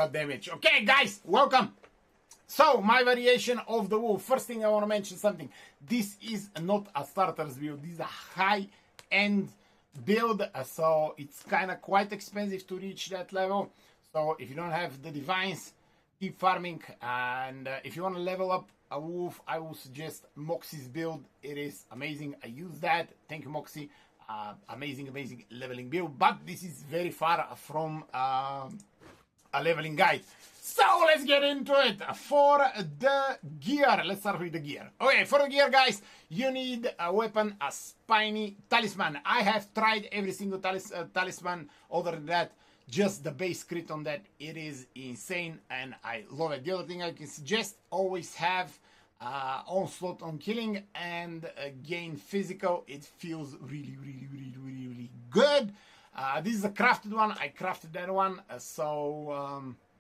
aura damage. Okay, guys, welcome. So, my variation of the wolf. First thing I want to mention something. This is not a starter's build. This is a high-end build. So, it's kind of quite expensive to reach that level. So, if you don't have the divines, keep farming. And if you want to level up a wolf, I will suggest Moxie's build. It is amazing. I use that. Thank you, Moxie. Amazing leveling build. But this is very far from a leveling guide. So let's get into it. For the gear, let's start with the gear. Okay, for the gear, guys, you need a weapon, a spiny talisman. I have tried every single talisman. Other than that, just the base crit on that, it is insane and I love it. The other thing I can suggest, always have onslaught on killing and gain physical. It feels really good. This is a crafted one. I crafted that one.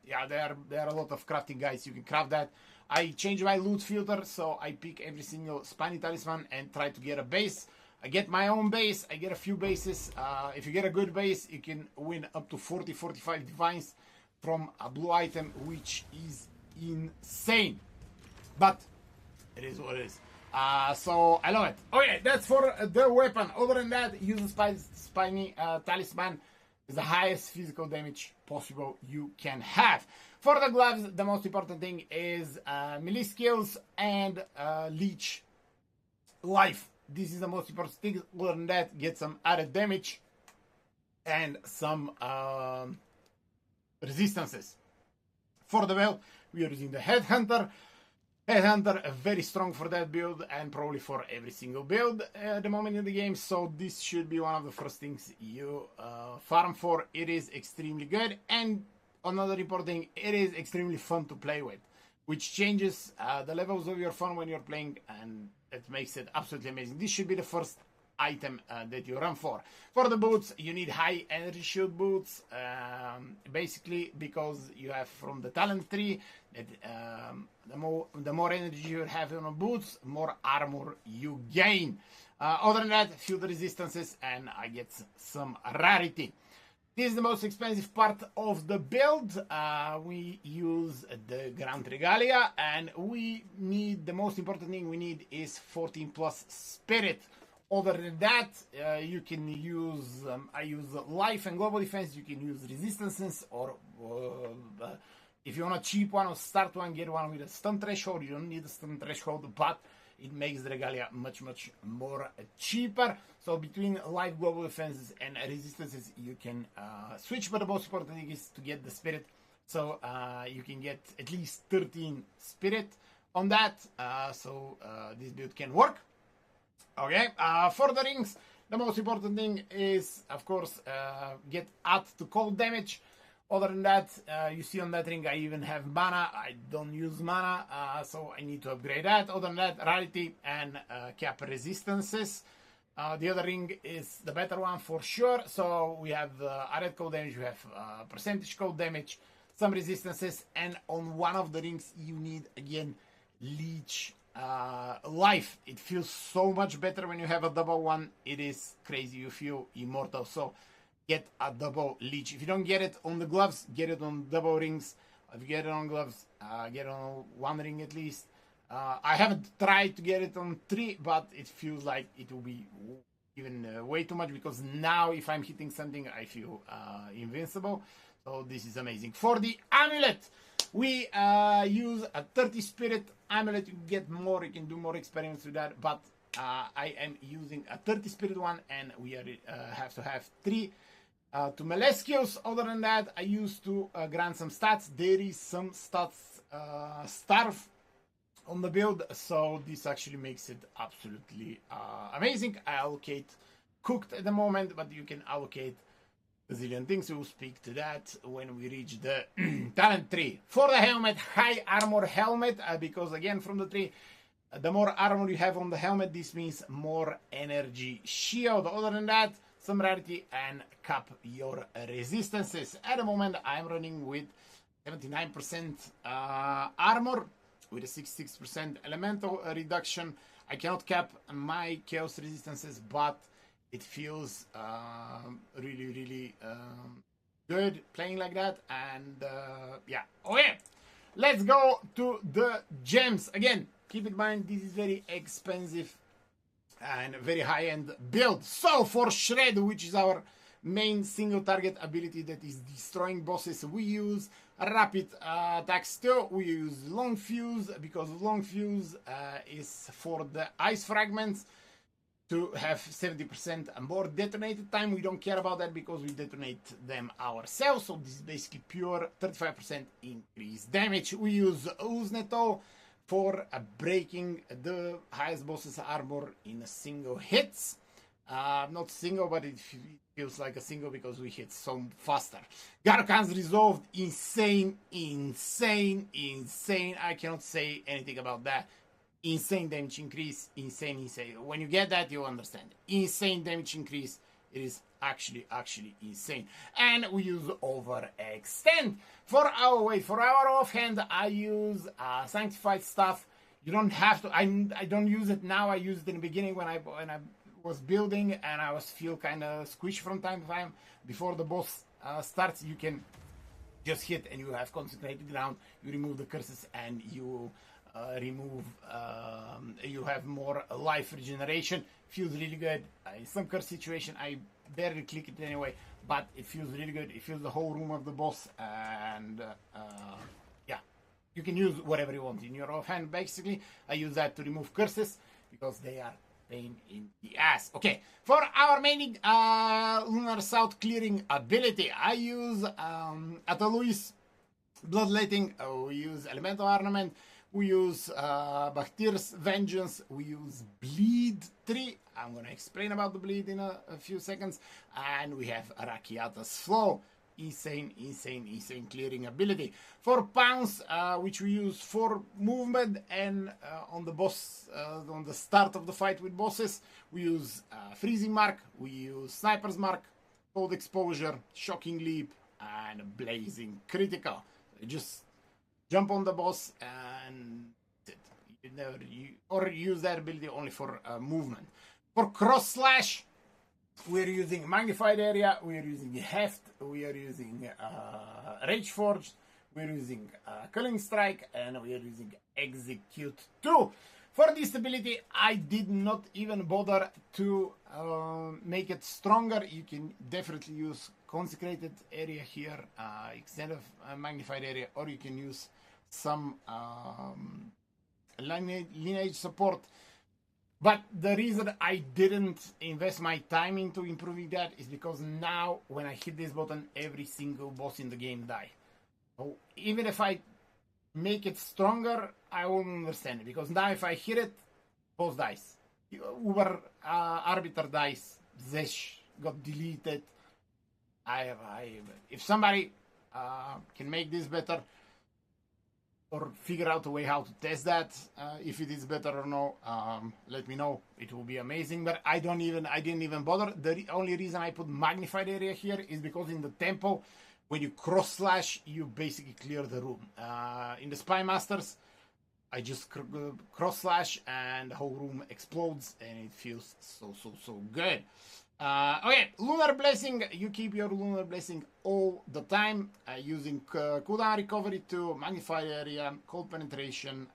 Yeah, there are a lot of crafting guides. You can craft that. I change my loot filter, so I pick every single spiny talisman and try to get a base. I get my own base. I get a few bases. If you get a good base, you can win up to 40-45 divines from a blue item, which is insane. But it is what it is. So I love it. Okay, that's for the weapon. Other than that, use the spiny talisman. Is the highest physical damage possible you can have. For the gloves, the most important thing is melee skills and leech life. This is the most important thing. Other than that, get some added damage and some resistances. For the belt, we are using the Headhunter. Headhunter, very strong for that build and probably for every single build at the moment in the game. So this should be one of the first things you farm for. It is extremely good. And another important thing, it is extremely fun to play with, which changes the levels of your fun when you're playing, and it makes it absolutely amazing. This should be the first item that you run for. For the boots, you need high energy shield boots, basically because you have from the talent tree that the more energy you have on the boots, more armor you gain. Other than that, field resistances, and I get some rarity. This is the most expensive part of the build. We use the Grand Regalia, and we need, the most important thing we need is 14 plus spirit. Other than that, you can use, I use life and global defense. You can use resistances, or if you want a cheap one or start one, get one with a stun threshold. You don't need a stun threshold, but it makes the Regalia much more cheaper. So between life, global defenses, and resistances, you can switch. But the most important thing is to get the spirit. So you can get at least 13 spirit on that. So this build can work. Okay, for the rings, the most important thing is, of course, get add to cold damage. Other than that, you see on that ring, I even have mana. I don't use mana, so I need to upgrade that. Other than that, rarity and cap resistances. The other ring is the better one for sure. So we have added cold damage, we have percentage cold damage, some resistances, and on one of the rings, you need, again, leech life. It feels so much better when you have a double one. It is crazy. You feel immortal. So get a double leech. If you don't get it on the gloves, get it on double rings. If you get it on gloves, get it on one ring at least. I haven't tried to get it on 3, but it feels like it will be even way too much, because now if I'm hitting something, I feel invincible. So this is amazing. For the amulet, we use a 30 spirit amulet. You get more, you can do more experiments with that, but I am using a 30 spirit one, and we are, have to have 3 to melee skills. Other than that, I used to grant some stats. There is some stats starve on the build, so this actually makes it absolutely amazing. I allocate cooked at the moment, but you can allocate a zillion things. We will speak to that when we reach the talent tree. For the helmet, high armor helmet, because again from the tree, the more armor you have on the helmet, this means more energy shield. Other than that, some rarity and cap your resistances. At the moment, I'm running with 79% armor with a 66% elemental reduction. I cannot cap my chaos resistances, but it feels really good playing like that. And yeah, okay, let's go to the gems again. Keep in mind this is very expensive and very high-end build. So for Shred, which is our main single target ability that is destroying bosses, we use rapid attacks too. We use long fuse because long fuse is for the ice fragments to have 70% more detonated time. We don't care about that because we detonate them ourselves. So this is basically pure 35% increased damage. We use Uzneto for breaking the highest boss's armor in a single hits. Not single, but it feels like a single because we hit so faster. Garkan's Resolved, insane. I cannot say anything about that. Insane damage increase, insane. When you get that, you understand. Insane damage increase. It is actually insane. And we use Overextend. For our offhand, I use Sanctified Stuff. You don't have to. I don't use it now. I used it in the beginning when I was building, and I was feel kind of squishy from time to time. Before the boss starts, you can just hit, and you have consecrated ground. You remove the curses, and you you have more life regeneration. Feels really good. In some curse situation, I barely click it anyway, but it feels really good. It fills the whole room of the boss, and yeah, you can use whatever you want in your offhand. Basically, I use that to remove curses because they are pain in the ass. Okay, for our main Lunar South clearing ability, I use Ataluis Bloodletting. We use Elemental Ornament. We use Baktir's Vengeance. We use Bleed 3. I'm going to explain about the Bleed in a few seconds. And we have Rakiata's Flow. Insane clearing ability. For Pounce, which we use for movement and on the boss, on the start of the fight with bosses, we use Freezing Mark. We use Sniper's Mark, Cold Exposure, Shocking Leap, and Blazing Critical. Just jump on the boss and or use that ability only for movement. For Cross Slash, we're using Magnified Area, we're using Heft, we are using Rage Forged, we're using Culling Strike, and we are using Execute 2. For this ability, I did not even bother to make it stronger. You can definitely use Consecrated Area here instead of Magnified Area, or you can use some lineage support. But the reason I didn't invest my time into improving that is because now when I hit this button, every single boss in the game die. So even if I make it stronger, I won't understand it, because now if I hit it, boss dies. Uber Arbiter dies. Zesh got deleted. If somebody can make this better, or figure out a way how to test that, if it is better or no, let me know. It will be amazing. But I didn't even bother. The only reason I put Magnified Area here is because in the tempo, when you cross slash, you basically clear the room. In the Spy Masters, I just cross slash and the whole room explodes, and it feels so good. Okay, Lunar Blessing. You keep your Lunar Blessing all the time using cooldown recovery to Magnified Area, Cold Penetration,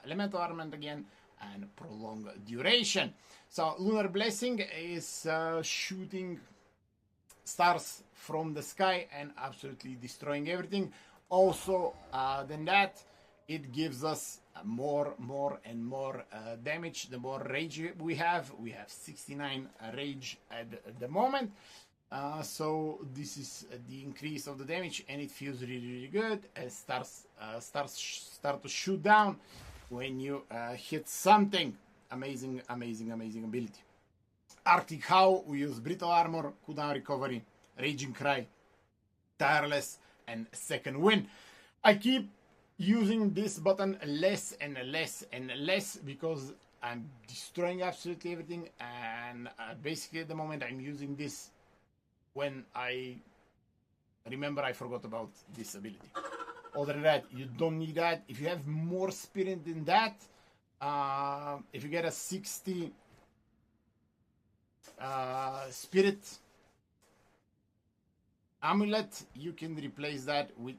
Elemental Armament again, and Prolonged Duration. So Lunar Blessing is shooting stars from the sky and absolutely destroying everything. Also, than that, it gives us more and more damage. The more rage we have 69 rage at the moment. So this is the increase of the damage, and it feels really good. It start to shoot down when you hit something. Amazing ability. Arctic Howl, we use Brittle Armor, cooldown recovery, Raging Cry, Tireless, and Second Wind. I keep using this button less and less because I'm destroying absolutely everything, and basically at the moment I'm using this when I remember I forgot about this ability. Other than that, you don't need that. If you have more spirit than that, if you get a 60 spirit, amulet, you can replace that with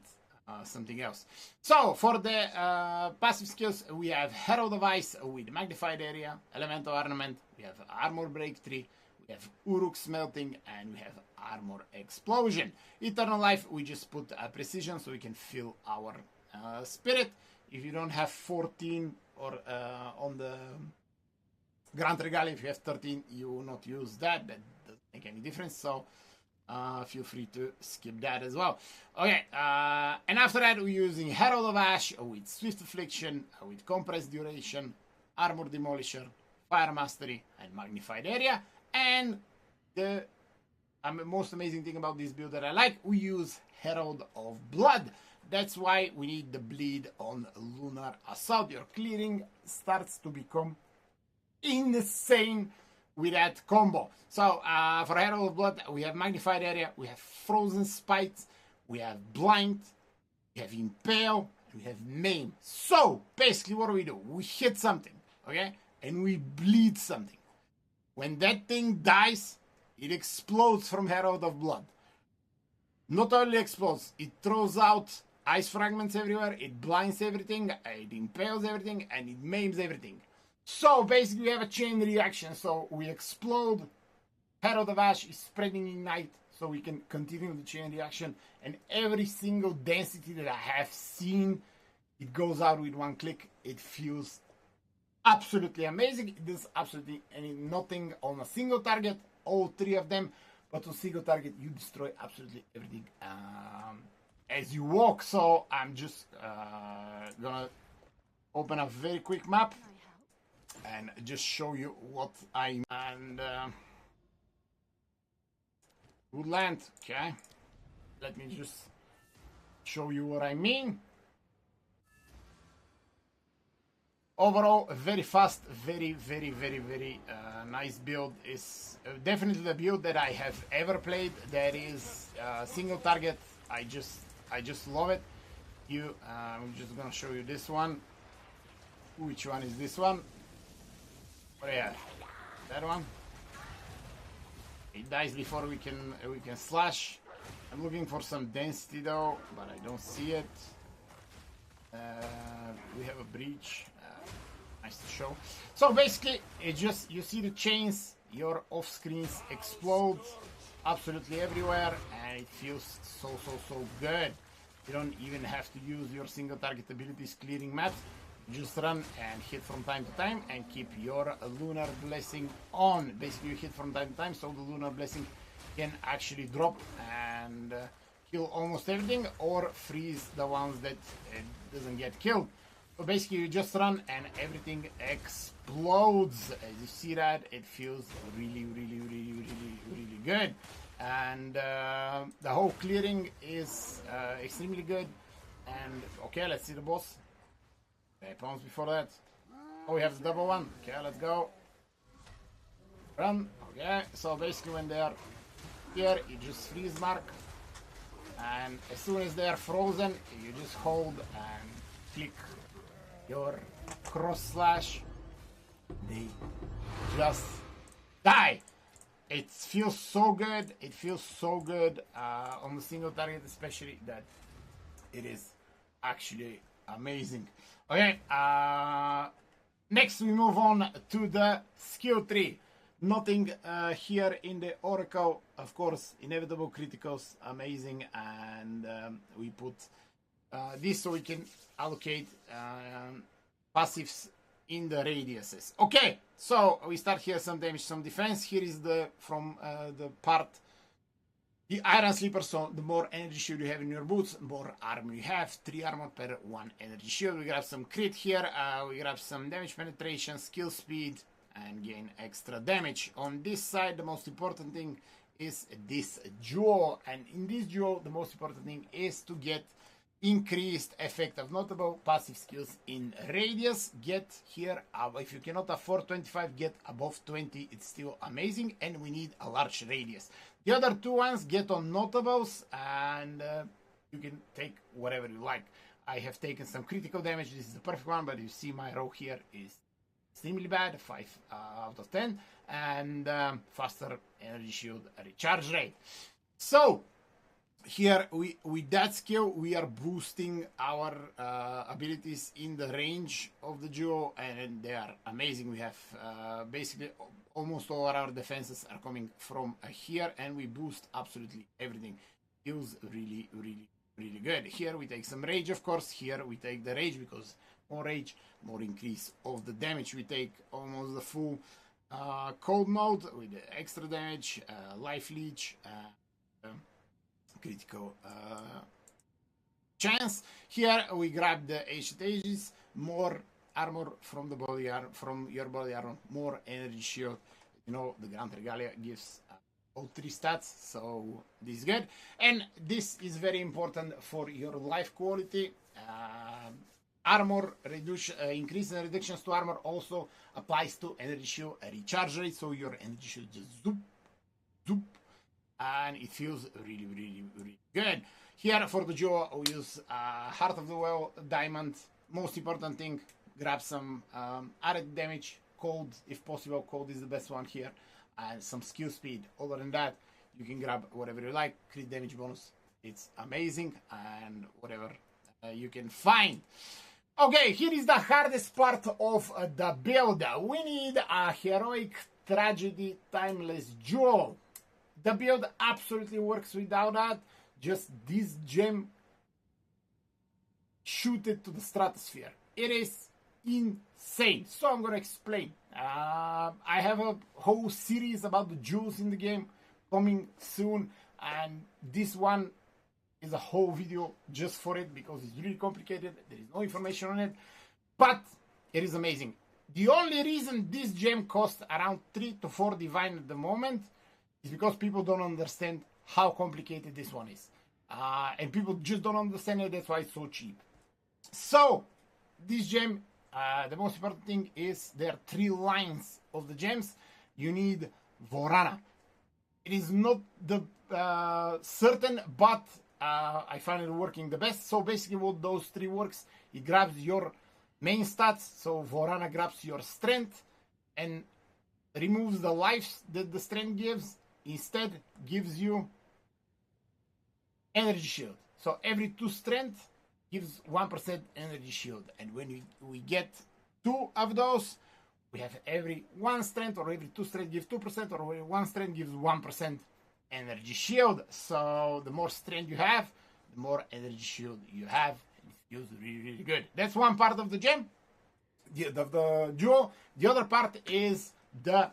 something else. So for the passive skills, we have Herald of Ice with Magnified Area, Elemental Ornament, we have Armor Break 3, we have Uruk Smelting, and we have Armor Explosion. Eternal Life, we just put Precision so we can fill our spirit. If you don't have 14 or on the Grand Regalia, if you have 13, you will not use that. That doesn't make any difference. So feel free to skip that as well. Okay, and after that, we're using Herald of Ash with Swift Affliction, with Compressed Duration, Armor Demolisher, Fire Mastery, and Magnified Area. And the most amazing thing about this build that I like, we use Herald of Blood. That's why we need the bleed on Lunar Assault. Your clearing starts to become insane with that combo. So for Herald of Blood, we have Magnified Area, we have Frozen Spite, we have Blind, we have Impale, we have Maim. So basically what do? We hit something, okay? And we bleed something. When that thing dies, it explodes from Herald of Blood. Not only explodes, it throws out ice fragments everywhere, it blinds everything, it impales everything, and it maims everything. So basically we have a chain reaction, so we explode, Herald of Ash is spreading Ignite, so we can continue the chain reaction, and every single density that I have seen, it goes out with one click. It feels absolutely amazing. It does absolutely nothing on a single target, all three of them, but on single target you destroy absolutely everything as you walk. So I'm just gonna open a very quick map and just show you what I and woodland. Okay, let me just show you what I mean. Overall, very fast, very nice build. Is definitely the build that I have ever played. That is single target. I just love it. I'm just gonna show you this one. Which one is this one? Oh yeah, that one. It dies before we can slash. I'm looking for some density though, but I don't see it. We have a breach. Nice to show. So basically, it just, you see the chains, your off screens explode absolutely everywhere, and it feels so good. You don't even have to use your single target abilities clearing maps. Just run and hit from time to time and keep your Lunar Blessing on. Basically, you hit from time to time, so the Lunar Blessing can actually drop and kill almost everything, or freeze the ones that doesn't get killed. So basically, you just run and everything explodes. As you see that, it feels really good. And the whole clearing is extremely good. And okay, let's see the boss. Okay, pawns before that. Oh, we have the double one. Okay, let's go. Run. Okay, so basically when they are here, you just freeze mark. And as soon as they are frozen, you just hold and click your cross slash. They just die. It feels so good. It feels so good on the single target, especially, that it is actually amazing. Okay, next we move on to the skill tree. Nothing here in the Oracle, of course, inevitable criticals, amazing, and we put this so we can allocate passives in the radiuses. Okay, so we start here, some damage, some defense. Here is the from the part, the Iron Sleeper. So the more energy shield you have in your boots, more armor you have. 3 armor per 1 energy shield. We grab some crit here. We grab some damage penetration, skill speed, and gain extra damage. On this side, the most important thing is this jewel, and in this jewel the most important thing is to get increased effect of notable passive skills in radius. Get here, if you cannot afford 25, get above 20. It's still amazing, and we need a large radius. The other two ones get on notables, and you can take whatever you like. I have taken some critical damage. This is the perfect one, but you see my row here is extremely bad, 5 out of 10, and faster energy shield recharge rate. So Here, with that skill, we are boosting our abilities in the range of the duo, and they are amazing. We have basically almost all our defenses are coming from here, and we boost absolutely everything. Feels really, really, really good. Here we take some rage, of course. Here we take the rage because more rage, more increase of the damage. We take almost the full cold mode with the extra damage, life leech, critical chance. Here we grab the ancient ages, more armor from the body armor, from your body armor, more energy shield. You know, the Grand Regalia gives all 3 stats, so this is good. And this is very important for your life quality. Armor reduction, increase in reductions to armor also applies to energy shield recharge rate, so your energy shield just zoop, zoop, and it feels really, really, really good. Here for the duo, we use Heart of the Well, Diamond. Most important thing, grab some added damage, cold if possible. Cold is the best one here, and some skill speed. Other than that, you can grab whatever you like. Crit damage bonus, it's amazing, and whatever you can find. Okay, here is the hardest part of the build. We need a heroic tragedy timeless duo. The build absolutely works without that. Just this gem shoot it to the stratosphere. It is insane. So I'm gonna explain. I have a whole series about the jewels in the game coming soon, and this one is a whole video just for it because it's really complicated. There is no information on it, but it is amazing. The only reason this gem costs around 3 to 4 divine at the moment is because people don't understand how complicated this one is. And people just don't understand it, that's why it's so cheap. So, this gem, the most important thing is there are 3 lines of the gems. You need Vorana. It is not the certain, but I find it working the best. So basically what those 3 works, it grabs your main stats. So Vorana grabs your strength and removes the lives that the strength gives. Instead gives you energy shield. So every 2 strength gives 1% energy shield. And when we get 2 of those, we have every 1 strength or every 2 strength gives 2%, or every 1 strength gives 1% energy shield. So the more strength you have, the more energy shield you have. It feels really, really good. That's one part of the gem, the duo. The other part is the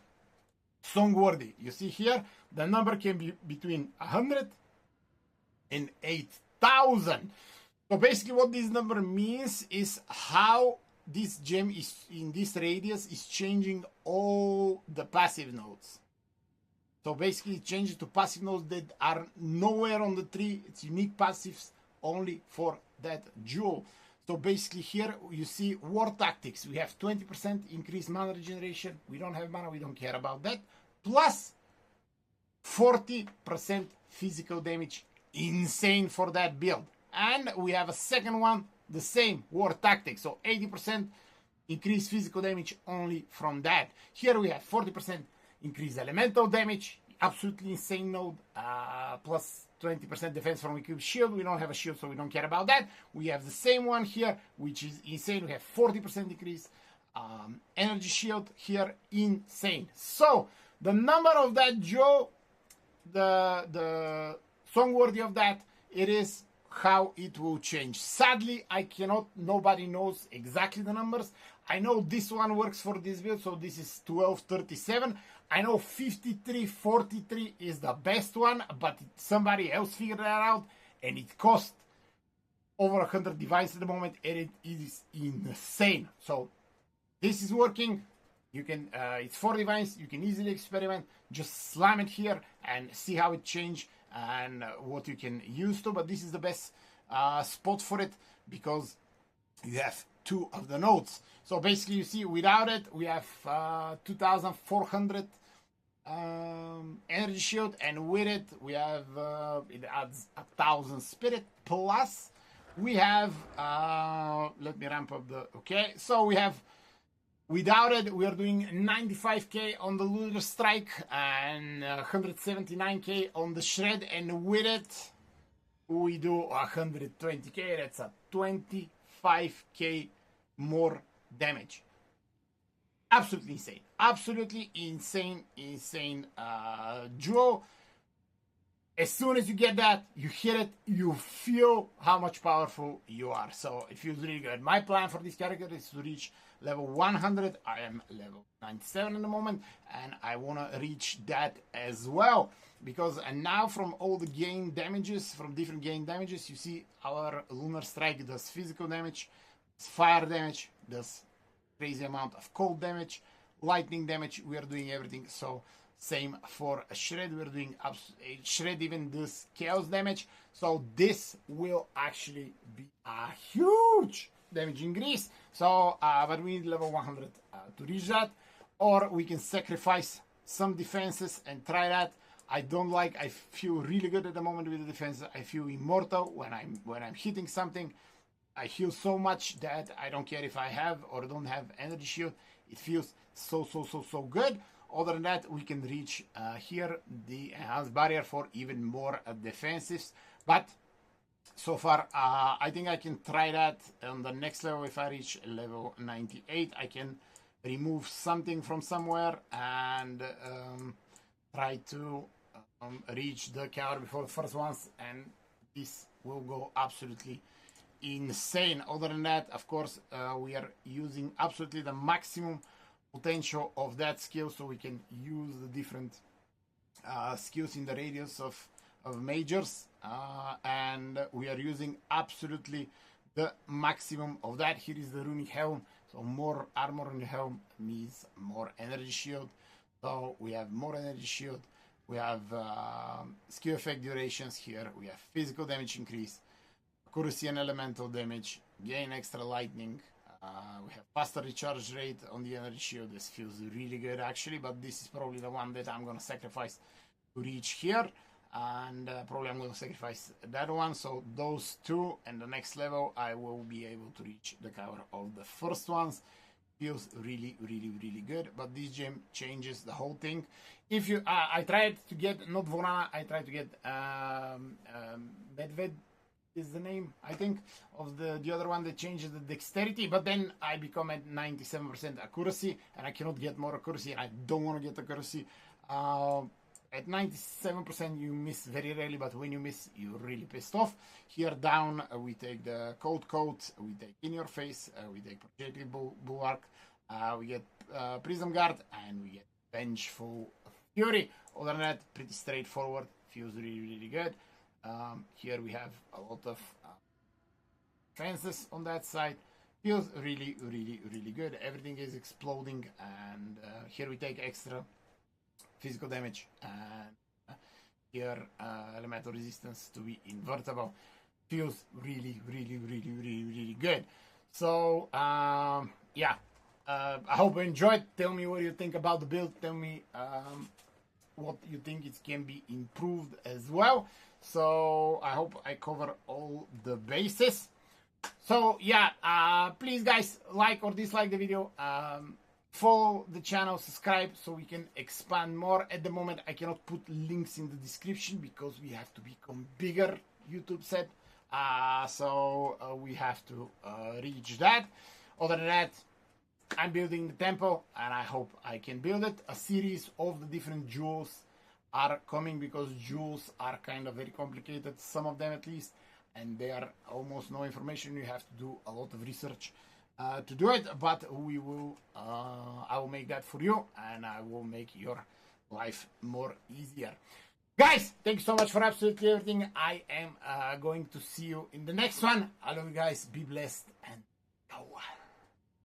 songworthy. You see here, the number can be between 100 and 8,000. So basically what this number means is how this gem is in this radius is changing all the passive nodes. So basically it changes to passive nodes that are nowhere on the tree. It's unique passives only for that duo. So basically here you see war tactics. We have 20% increased mana regeneration. We don't have mana, we don't care about that. Plus 40% physical damage. Insane for that build. And we have a second one, the same, war tactics. So 80% increased physical damage only from that. Here we have 40% increased elemental damage. Absolutely insane node. Plus 20% defense from equipped shield. We don't have a shield, so we don't care about that. We have the same one here, which is insane. We have 40% increase energy shield here. Insane. So the number of that Joe, the song worthy of that, it is how it will change. Sadly, I cannot, nobody knows exactly the numbers. I know this one works for this build, so this is 1237. I know 5343 is the best one, but somebody else figured that out, and it costs over 100 devices at the moment, and it is insane. So this is working. You can, it's 4 devices. You can easily experiment. Just slam it here and see how it changes and what you can use to. But this is the best spot for it because you have 2 of the nodes. So basically, you see, without it, we have 2,400 energy shield, and with it, we have it adds 1,000 spirit. Plus, we have let me ramp up the okay. So we have. Without it, we are doing 95k on the Lunar Strike and 179k on the Shred, and with it, we do 120k, that's a 25k more damage. Absolutely insane. Absolutely insane duo. As soon as you get that, you hit it, you feel how much powerful you are. So it feels really good. My plan for this character is to reach level 100. I am level 97 in the moment, and I want to reach that as well. Because and now from all the gain damages, from different gain damages, you see our Lunar Strike does physical damage, does fire damage, does crazy amount of cold damage, lightning damage. We are doing everything. So same for Shred, we're doing Shred even does chaos damage. So this will actually be a huge damage increase. So but we need level 100 to reach that, or we can sacrifice some defenses and try that. I feel really good at the moment with the defenses. I feel immortal when I'm hitting something. I heal so much that I don't care if I have or don't have energy shield. It feels so good. Other than that, we can reach here the enhanced barrier for even more defensives. But so far, I think I can try that on the next level. If I reach level 98, I can remove something from somewhere and try to reach the counter before the first ones, and this will go absolutely insane. Other than that, of course, we are using absolutely the maximum potential of that skill, so we can use the different skills in the radius of majors, and we are using absolutely the maximum of that. Here is the runic helm, so more armor on the helm means more energy shield. So we have more energy shield, we have skill effect durations here, we have physical damage increase, accuracy and elemental damage, gain extra lightning. We have faster recharge rate on the energy shield. This feels really good actually, but this is probably the one that I'm going to sacrifice to reach here, and probably I'm going to sacrifice that one. So those two, and the next level I will be able to reach the cover of the first ones. Feels really good, but this gem changes the whole thing. If you I tried to get not Vorana, I tried to get Medved is the name, I think, of the other one that changes the dexterity, but then I become at 97% accuracy, and I cannot get more accuracy, and I don't want to get accuracy. At 97% you miss very rarely, but when you miss, you're really pissed off. Here down, we take the cold coat, we take in your face, we take projectile bulwark, we get prism guard, and we get vengeful fury. Other than that, pretty straightforward, feels really good. Here we have a lot of fences on that side. Feels really good. Everything is exploding, and here we take extra physical damage, and here elemental resistance to be invertible. Feels really good. So yeah, I hope you enjoyed. Tell me what you think about the build. Tell me what you think it can be improved as well. So I hope I cover all the bases. So yeah, please guys, like or dislike the video, follow the channel, subscribe so we can expand more. At the moment I cannot put links in the description because we have to become bigger, YouTube said, so we have to reach that. Other than that, I'm building the temple, and I hope I can build it. A series of the different jewels are coming, because jewels are kind of very complicated, some of them at least, and they are almost no information. You have to do a lot of research to do it, but we will I will make that for you, and I will make your life more easier. Guys, thank you so much for absolutely everything. I am going to see you in the next one. I love you guys, be blessed, and go.